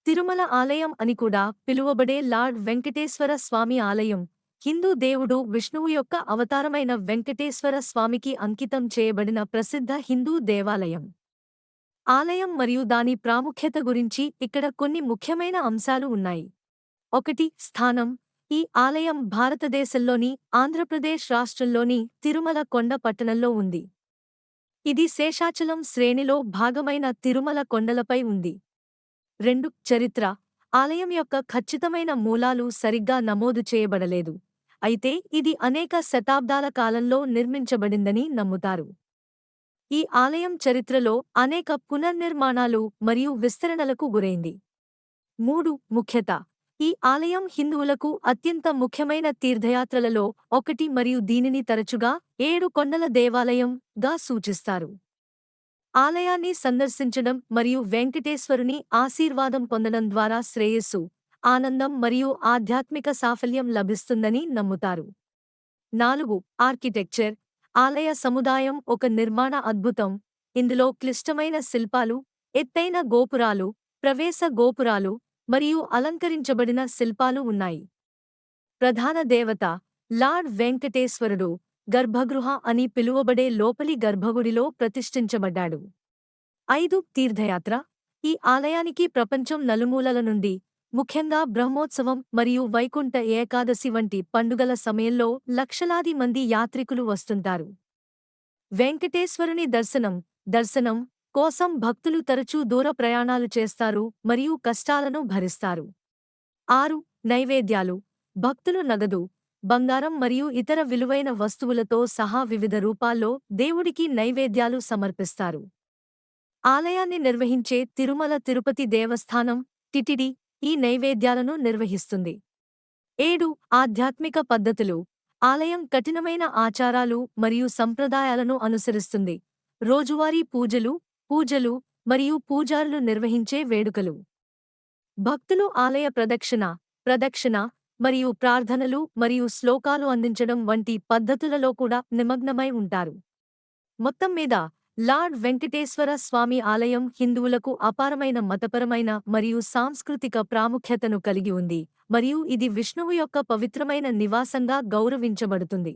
తిరుమల ఆలయం అని కూడా పిలువబడే లార్డ్ వెంకటేశ్వర స్వామి ఆలయం హిందూ దేవుడు విష్ణువు యొక్క అవతారమైన వెంకటేశ్వర స్వామికి అంకితం చేయబడిన ప్రసిద్ధ హిందూ దేవాలయం. ఆలయం మరియు దాని ప్రాముఖ్యత గురించి ఇక్కడ కొన్ని ముఖ్యమైన అంశాలు ఉన్నాయి. 1. స్థానం. ఈ ఆలయం భారతదేశంలోని ఆంధ్రప్రదేశ్ రాష్ట్రంలోని తిరుమల కొండ పట్టణంలో ఉంది. ఇది శేషాచలం శ్రేణిలో భాగమైన తిరుమల కొండలపై ఉంది. 2. చరిత్ర. ఆలయం యొక్క ఖచ్చితమైన మూలాలు సరిగ్గా నమోదు చేయబడలేదు, అయితే ఇది అనేక శతాబ్దాల కాలంలో నిర్మించబడిందని నమ్ముతారు. ఈ ఆలయం చరిత్రలో అనేక పునర్నిర్మాణాలు మరియు విస్తరణలకు గురైంది. 3. ముఖ్యత. ఈ ఆలయం హిందువులకు అత్యంత ముఖ్యమైన తీర్థయాత్రలలో ఒకటి మరియు దీనిని తరచుగా 7 కొండల దేవాలయం గా సూచిస్తారు. ఆలయాన్ని సందర్శించడం మరియు వెంకటేశ్వరుని ఆశీర్వాదం పొందడం ద్వారా శ్రేయస్సు, ఆనందం మరియు ఆధ్యాత్మిక సాఫల్యం లభిస్తుందని నమ్ముతారు. 4. ఆర్కిటెక్చర్. ఆలయ సముదాయం ఒక నిర్మాణ అద్భుతం. ఇందులో క్లిష్టమైన శిల్పాలు, ఎత్తైన గోపురాలు, ప్రవేశ గోపురాలు మరియు అలంకరించబడిన శిల్పాలు ఉన్నాయి. ప్రధాన దేవత లార్డ్ వెంకటేశ్వరుడు గర్భగృహ అని పిలువబడే లోపలి గర్భగుడిలో ప్రతిష్ఠించబడ్డాడు. 5. తీర్థయాత్ర. ఈ ఆలయానికి ప్రపంచం నలుమూలల నుండి, ముఖ్యంగా బ్రహ్మోత్సవం మరియు వైకుంఠ ఏకాదశి వంటి పండుగల సమయంలో లక్షలాది మంది యాత్రికులు వస్తుంటారు. వెంకటేశ్వరుని దర్శనం కోసం భక్తులు తరచూ దూర ప్రయాణాలు చేస్తారు మరియు కష్టాలను భరిస్తారు. 6. నైవేద్యాలు. భక్తులు నగదు, బంగారం మరియు ఇతర విలువైన వస్తువులతో సహా వివిధ రూపాల్లో దేవుడికి నైవేద్యాలు సమర్పిస్తారు. ఆలయాన్ని నిర్వహించే తిరుమల తిరుపతి దేవస్థానం టిటిడి ఈ నైవేద్యాలను నిర్వహిస్తుంది. 7. ఆధ్యాత్మిక పద్ధతులు. ఆలయం కఠినమైన ఆచారాలు మరియు సంప్రదాయాలను అనుసరిస్తుంది. రోజువారీ పూజలు మరియు పూజారులు నిర్వహించే వేడుకలు. భక్తులు ఆలయ ప్రదక్షిణ మరియు ప్రార్థనలు మరియు శ్లోకాలు అందించడం వంటి పద్ధతులలో కూడా నిమగ్నమై ఉంటారు. మొత్తం మీద లార్డ్ వెంకటేశ్వర స్వామి ఆలయం హిందువులకు అపారమైన మతపరమైన మరియు సాంస్కృతిక ప్రాముఖ్యతను కలిగి ఉంది మరియు ఇది విష్ణువు యొక్క పవిత్రమైన నివాసంగా గౌరవించబడుతుంది.